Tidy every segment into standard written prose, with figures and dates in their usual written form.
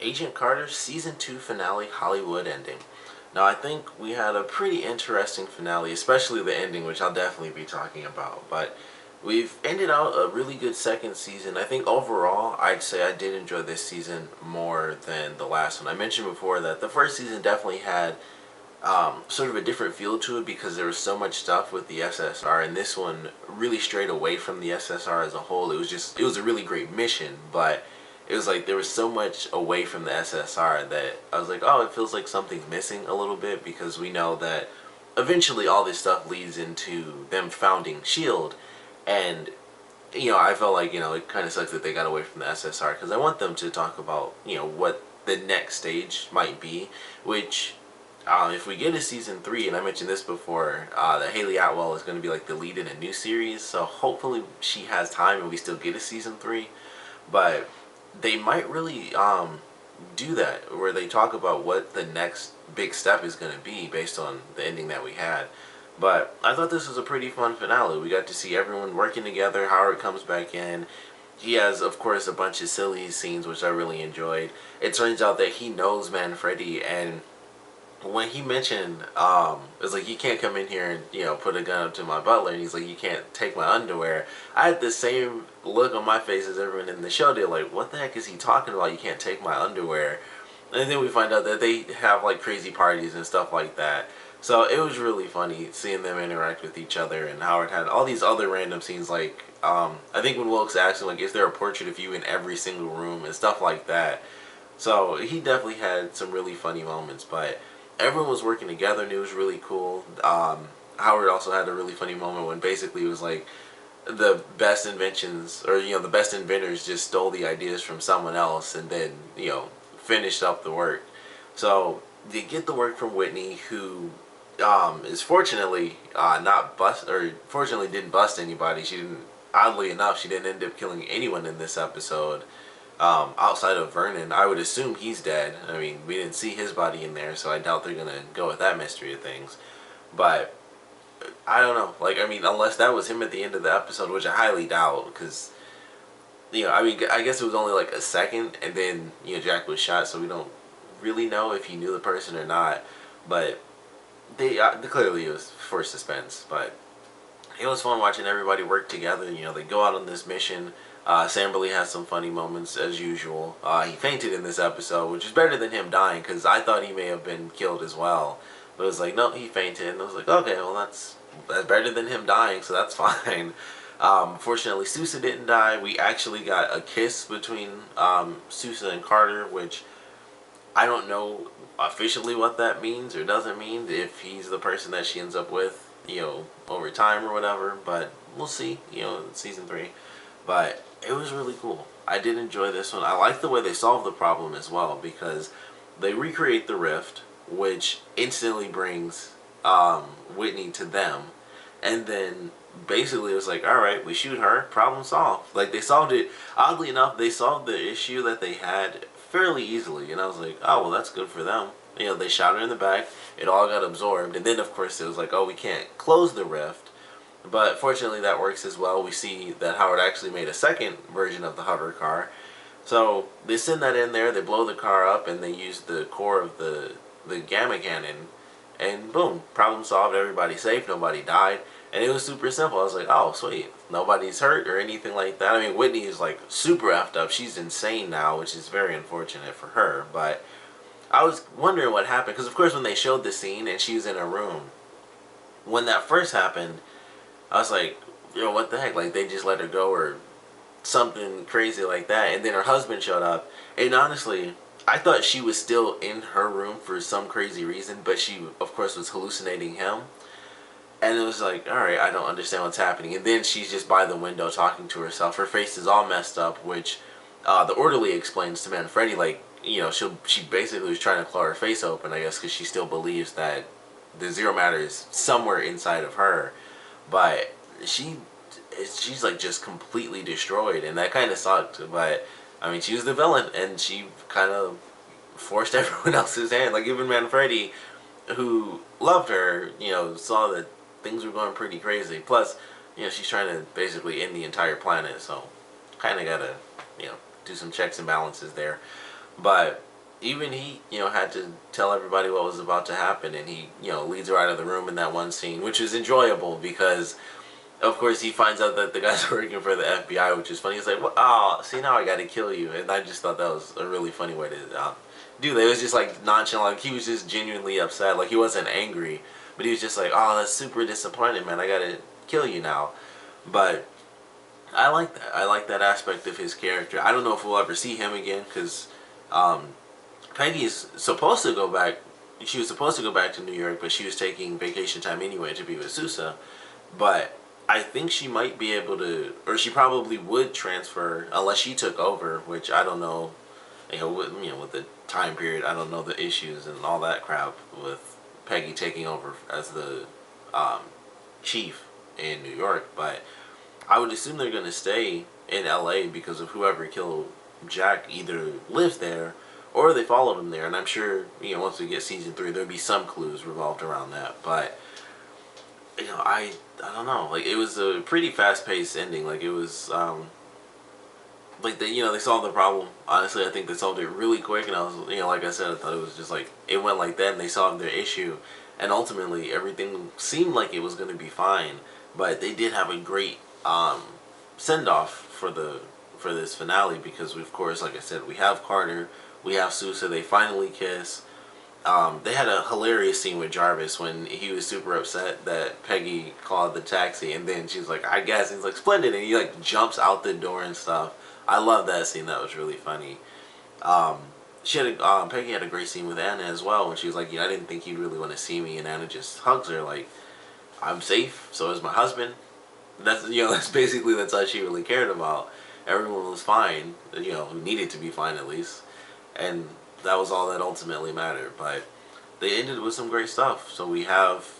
Agent Carter's Season 2 finale Hollywood ending. Now, I think we had a pretty interesting finale, especially the ending, which I'll definitely be talking about. But we've ended out a really good second season. I think overall, I'd say I did enjoy this season more than the last one. I mentioned before that the first season definitely had sort of a different feel to it because there was so much stuff with the SSR, and this one really strayed away from the SSR as a whole. It was a really great mission, but it was like there was so much away from the SSR that I was like, oh, it feels like something's missing a little bit, because we know that eventually all this stuff leads into them founding Shield. And I felt like, it kind of sucks that they got away from the SSR, because I want them to talk about, what the next stage might be, which, if we get a season 3, and I mentioned this before, that Haley Atwell is going to be like the lead in a new series, so hopefully she has time and we still get a season 3. But they might really do that, where they talk about what the next big step is going to be based on the ending that we had. But I thought this was a pretty fun finale. We got to see everyone working together. Howard comes back in. He has, of course, a bunch of silly scenes, which I really enjoyed. It turns out that he knows Manfredi, and when he mentioned, it's like, you can't come in here and, put a gun up to my butler, and he's like, you can't take my underwear. I had the same look on my face as everyone in the show. They're like, what the heck is he talking about? You can't take my underwear. And then we find out that they have like crazy parties and stuff like that. So it was really funny seeing them interact with each other, and Howard had all these other random scenes, like, I think when Wilkes asked him, like, is there a portrait of you in every single room and stuff like that. So he definitely had some really funny moments, but everyone was working together and it was really cool. Howard also had a really funny moment when basically it was like the best inventions, or the best inventors just stole the ideas from someone else and then finished up the work. So they get the work from Whitney, who is fortunately not bust, or fortunately didn't bust anybody. She didn't. Oddly enough, she didn't end up killing anyone in this episode. Outside of Vernon, I would assume he's dead. I mean, we didn't see his body in there, so I doubt they're gonna go with that mystery of things. But I don't know. Like, I mean, unless that was him at the end of the episode, which I highly doubt, because I mean, I guess it was only like a second, and then Jack was shot, so we don't really know if he knew the person or not. But they clearly it was for suspense. But it was fun watching everybody work together. They go out on this mission. Samberly has some funny moments as usual. He fainted in this episode, which is better than him dying, because I thought he may have been killed as well. But it was like, no, he fainted, and I was like, okay, well, that's better than him dying, so that's fine. Fortunately, Sousa didn't die. We actually got a kiss between Sousa and Carter, which I don't know officially what that means or doesn't mean, if he's the person that she ends up with, over time or whatever. But we'll see, in season 3. But it was really cool. I did enjoy this one. I like the way they solved the problem as well, because they recreate the rift, which instantly brings Whitney to them. And then basically it was like, alright, we shoot her, problem solved. Like, they solved it. Oddly enough, they solved the issue that they had fairly easily. And I was like, oh, well, that's good for them. They shot her in the back. It all got absorbed. And then, of course, it was like, oh, we can't close the rift. But fortunately that works as well. We see that Howard actually made a second version of the hover car. So they send that in there, they blow the car up, and they use the core of the gamma cannon, and boom, problem solved, everybody safe, nobody died. And it was super simple. I was like, oh, sweet. Nobody's hurt or anything like that. I mean, Whitney is like super effed up. She's insane now, which is very unfortunate for her. But I was wondering what happened, because of course when they showed the scene and she was in a room, when that first happened, I was like, what the heck? Like, they just let her go or something crazy like that. And then her husband showed up. And honestly, I thought she was still in her room for some crazy reason. But she, of course, was hallucinating him. And it was like, alright, I don't understand what's happening. And then she's just by the window talking to herself. Her face is all messed up, which the orderly explains to Manfredi, like, she basically was trying to claw her face open, I guess, because she still believes that the zero matter is somewhere inside of her. But she's like just completely destroyed, and that kind of sucked. But I mean, she was the villain, and she kind of forced everyone else's hand. Like, even Manfredi, who loved her, saw that things were going pretty crazy. Plus, she's trying to basically end the entire planet, so kind of gotta, do some checks and balances there. But even he, had to tell everybody what was about to happen, and he, leads her out of the room in that one scene, which is enjoyable because, of course, he finds out that the guy's working for the FBI, which is funny. He's like, "Oh, see, now I got to kill you," and I just thought that was a really funny way to do that. It was just like nonchalant. Like, he was just genuinely upset. Like, he wasn't angry, but he was just like, "Oh, that's super disappointed, man. I got to kill you now." But I like that. I like that aspect of his character. I don't know if we'll ever see him again because um, Peggy is supposed to go back. She was supposed to go back to New York, but she was taking vacation time anyway to be with Sousa. But I think she might be able to, or she probably would transfer unless she took over, which I don't know. With the time period, I don't know the issues and all that crap with Peggy taking over as the um, chief in New York. But I would assume they're going to stay in LA because of whoever killed Jack either lives there or they followed him there. And I'm sure, once we get season 3, there'll be some clues revolved around that. But, I don't know. Like, it was a pretty fast paced ending. Like, it was, like, they solved the problem. Honestly, I think they solved it really quick. And I was, like I said, I thought it was just like, it went like that and they solved their issue. And ultimately, everything seemed like it was going to be fine. But they did have a great send off for this finale because of course, like I said, we have Carter, we have Sousa. They finally kiss. They had a hilarious scene with Jarvis when he was super upset that Peggy called the taxi, and then she's like, "I guess." And he's like, "Splendid," and he like jumps out the door and stuff. I love that scene. That was really funny. Um, Peggy had a great scene with Anna as well when she was like, "I didn't think you'd really want to see me," and Anna just hugs her like, "I'm safe. So is my husband." That's all she really cared about. Everyone was fine, who needed to be fine at least, and that was all that ultimately mattered. But they ended with some great stuff. So we have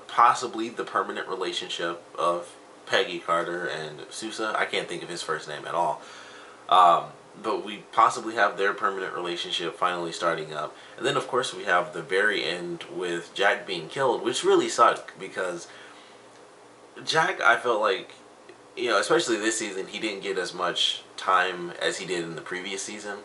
possibly the permanent relationship of Peggy Carter and Sousa. I can't think of his first name at all. Um, but we possibly have their permanent relationship finally starting up. And then, of course, we have the very end with Jack being killed, which really sucked because Jack, I felt like, especially this season, he didn't get as much time as he did in the previous season.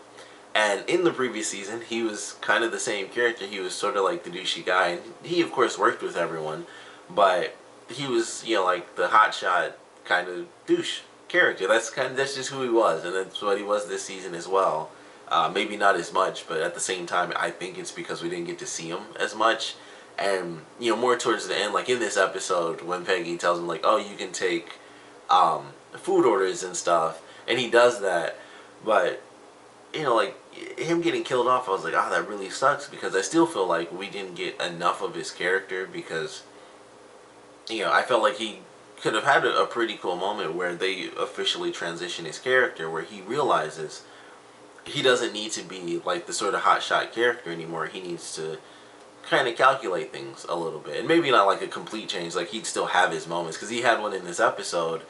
And in the previous season, he was kind of the same character. He was sort of like the douchey guy. And he, of course, worked with everyone. But he was, like the hotshot kind of douche character. That's just who he was. And that's what he was this season as well. Maybe not as much, but at the same time, I think it's because we didn't get to see him as much. And, more towards the end, like in this episode, when Peggy tells him, like, "Oh, you can take food orders and stuff," and he does that. But, like, him getting killed off, I was like, "Oh, that really sucks," because I still feel like we didn't get enough of his character because, I felt like he could have had a pretty cool moment where they officially transition his character, where he realizes he doesn't need to be, like, the sort of hotshot character anymore. He needs to kind of calculate things a little bit, and maybe not like a complete change. Like, he'd still have his moments because he had one in this episode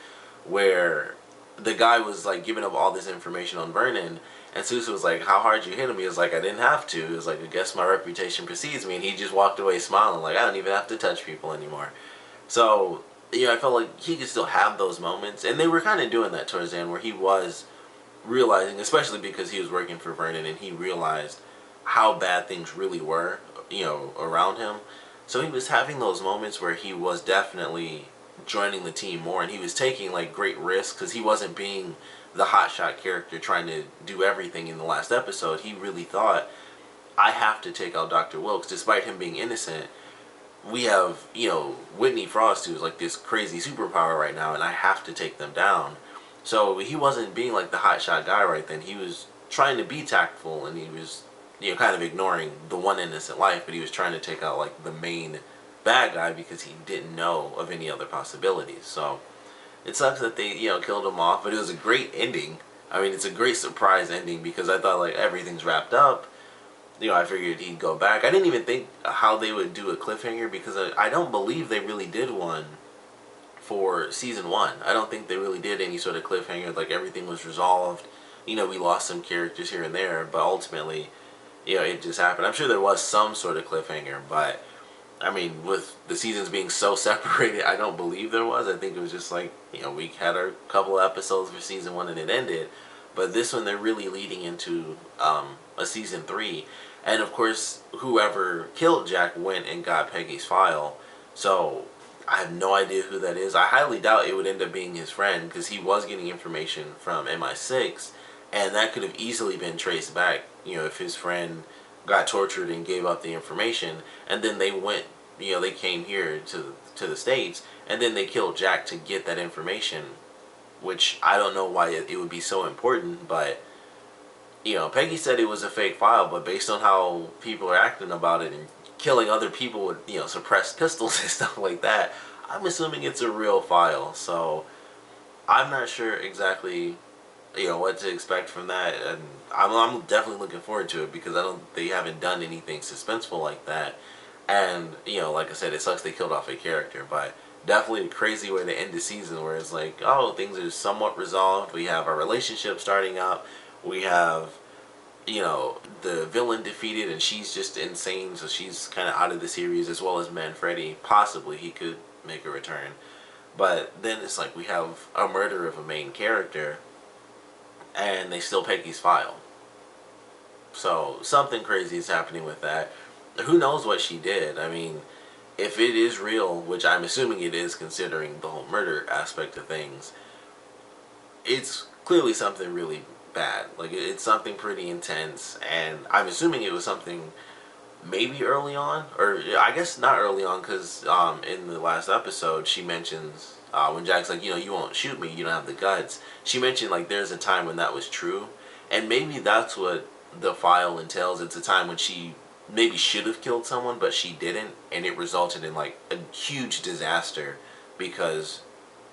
where the guy was like giving up all this information on Vernon, and Sousa was like, "How hard you hit him?" He was like, "I didn't have to." He was like, "I guess my reputation precedes me," and he just walked away smiling like, "I don't even have to touch people anymore." So, I felt like he could still have those moments, and they were kind of doing that towards the end where he was realizing, especially because he was working for Vernon, and he realized how bad things really were, around him. So he was having those moments where he was definitely joining the team more, and he was taking like great risks because he wasn't being the hotshot character trying to do everything in the last episode. He really thought, "I have to take out Dr. Wilkes, despite him being innocent. We have, Whitney Frost, who's like this crazy superpower right now, and I have to take them down." So he wasn't being like the hotshot guy right then. He was trying to be tactful, and he was, kind of ignoring the one innocent life, but he was trying to take out like the main bad guy because he didn't know of any other possibilities. So it sucks that they, killed him off, but it was a great ending. I mean, it's a great surprise ending because I thought like everything's wrapped up. I figured he'd go back. I didn't even think how they would do a cliffhanger because I don't believe they really did one for season 1. I don't think they really did any sort of cliffhanger. Like, everything was resolved. We lost some characters here and there, but ultimately, it just happened. I'm sure there was some sort of cliffhanger, but I mean, with the seasons being so separated, I don't believe there was. I think it was just like, we had our couple of episodes for season 1 and it ended. But this one, they're really leading into a season 3. And of course, whoever killed Jack went and got Peggy's file. So I have no idea who that is. I highly doubt it would end up being his friend, because he was getting information from MI6, and that could have easily been traced back, if his friend got tortured and gave up the information, and then they went, they came here to the States, and then they killed Jack to get that information, which I don't know why it would be so important, but Peggy said it was a fake file, but based on how people are acting about it and killing other people with, suppressed pistols and stuff like that, I'm assuming it's a real file. So I'm not sure exactly, what to expect from that, and I'm definitely looking forward to it, because they haven't done anything suspenseful like that, and like I said, it sucks they killed off a character, but definitely a crazy way to end the season, where it's like, oh, things are somewhat resolved. We have our relationship starting up. We have, the villain defeated, and she's just insane, so she's kind of out of the series, as well as Manfredi. Possibly he could make a return. But then it's like we have a murder of a main character, and they still Peggy's file. So something crazy is happening with that. Who knows what she did? I mean, if it is real, which I'm assuming it is considering the whole murder aspect of things, it's clearly something really bad. Like, it's something pretty intense, and I'm assuming it was something maybe early on, or I guess not early on, because in the last episode she mentions, when Jack's like, you won't shoot me, you don't have the guts, she mentioned like there's a time when that was true, and maybe that's what the file entails. It's a time when she maybe should have killed someone, but she didn't, and it resulted in like a huge disaster, because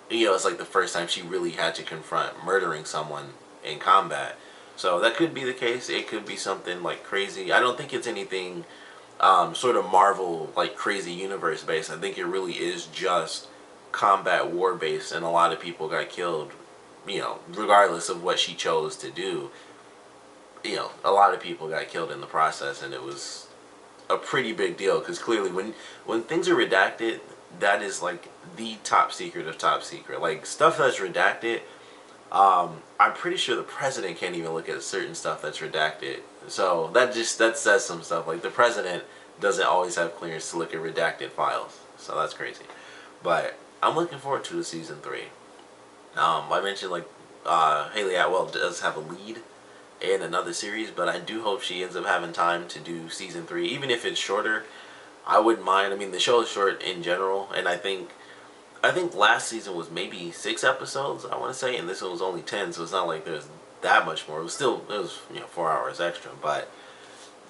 it's like the first time she really had to confront murdering someone in combat. So that could be the case. It could be something like crazy. I don't think it's anything sort of Marvel like crazy universe based. I think it really is just combat war based, and a lot of people got killed, regardless of what she chose to do. A lot of people got killed in the process, and it was a pretty big deal, because clearly when things are redacted, that is like the top secret of top secret. Like, stuff that's redacted, I'm pretty sure the president can't even look at certain stuff that's redacted. So that says some stuff. Like, the president doesn't always have clearance to look at redacted files. So that's crazy. But I'm looking forward to the season 3. I mentioned like Haley Atwell does have a lead in another series, but I do hope she ends up having time to do season 3, even if it's shorter. I wouldn't mind. I mean, the show is short in general, and I think last season was maybe 6 episodes, I want to say, and this one was only 10, so it's not like there's that much more. It was 4 hours extra, but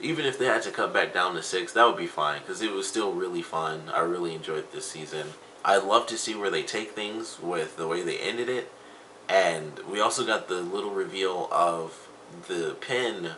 even if they had to cut back down to 6, that would be fine, because it was still really fun. I really enjoyed this season. I'd love to see where they take things with the way they ended it, and we also got the little reveal of the pin,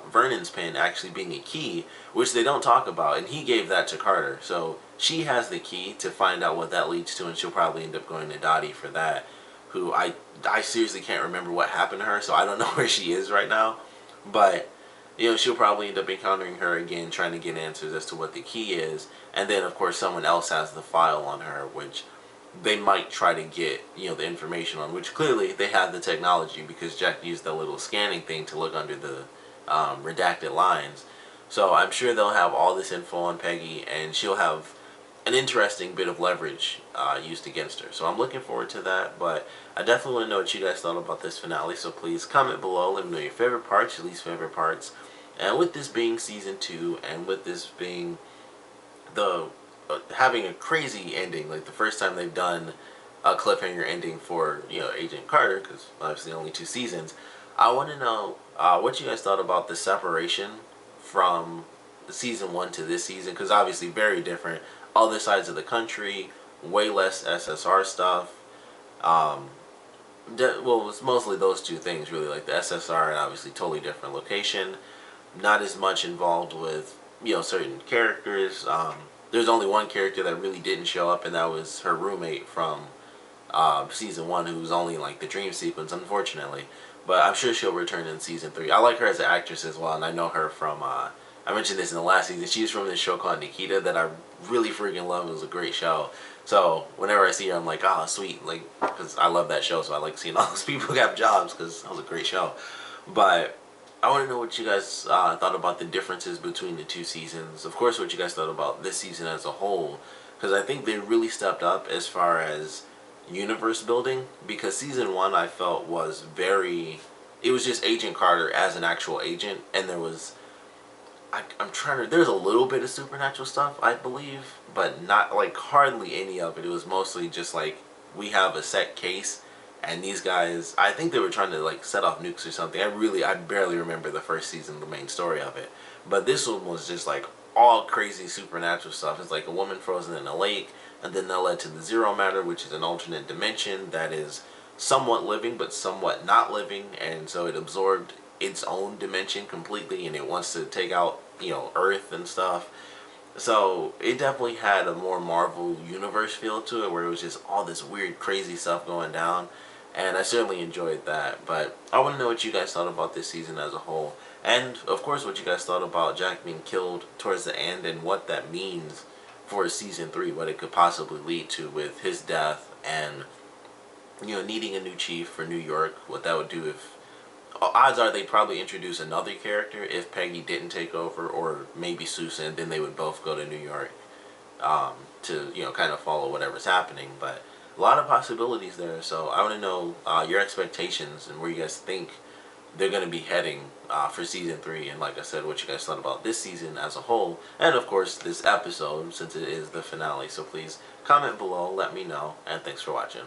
Vernon's pin, actually being a key, which they don't talk about, and he gave that to Carter, so she has the key to find out what that leads to, and she'll probably end up going to Dottie for that, who I seriously can't remember what happened to her, so I don't know where she is right now, but she'll probably end up encountering her again, trying to get answers as to what the key is, and then of course someone else has the file on her, which they might try to get, the information on, which clearly they have the technology, because Jack used that little scanning thing to look under the redacted lines. So I'm sure they'll have all this info on Peggy, and she'll have an interesting bit of leverage used against her. So I'm looking forward to that, but I definitely want to know what you guys thought about this finale, so please comment below, let me know your favorite parts, your least favorite parts. And with this being season 2, and with this being the having a crazy ending, like the first time they've done a cliffhanger ending for Agent Carter, because obviously only 2 seasons, I want to know what you guys thought about the separation from season 1 to this season, because obviously very different, other sides of the country, way less SSR stuff. Well, it's mostly those 2 things really, like the SSR, and obviously totally different location, not as much involved with certain characters. There's only one character that really didn't show up, and that was her roommate from season 1, who was only in like the dream sequence, unfortunately. But I'm sure she'll return in season 3. I like her as an actress as well, and I know her from I mentioned this in the last season. She's from this show called Nikita that I really freaking love. It was a great show. So whenever I see her, I'm like, oh, sweet, like, because I love that show. So I like seeing all those people who have jobs because that was a great show. But I want to know what you guys thought about the differences between the two seasons. Of course, what you guys thought about this season as a whole, because I think they really stepped up as far as universe building. Because season one, I felt was very, it was just Agent Carter as an actual agent, and there was I'm trying to. There's a little bit of supernatural stuff, I believe, but not like hardly any of it. It was mostly just like we have a set case, and these guys. I think they were trying to like set off nukes or something. I barely remember the first season, the main story of it, but this one was just like all crazy supernatural stuff. It's like a woman frozen in a lake, and then that led to the zero matter, which is an alternate dimension that is somewhat living but somewhat not living, and so it absorbed its own dimension completely, and it wants to take out Earth and stuff. So it definitely had a more Marvel universe feel to it, where it was just all this weird crazy stuff going down, and I certainly enjoyed that. But I want to know what you guys thought about this season as a whole, and of course what you guys thought about Jack being killed towards the end and what that means for season 3, what it could possibly lead to with his death, and needing a new chief for New York, what that would do if odds are they'd probably introduce another character if Peggy didn't take over, or maybe Susan. Then they would both go to New York to kind of follow whatever's happening. But a lot of possibilities there. So I want to know your expectations and where you guys think they're going to be heading for season 3. And like I said, what you guys thought about this season as a whole, and of course this episode since it is the finale. So please comment below, let me know, and thanks for watching.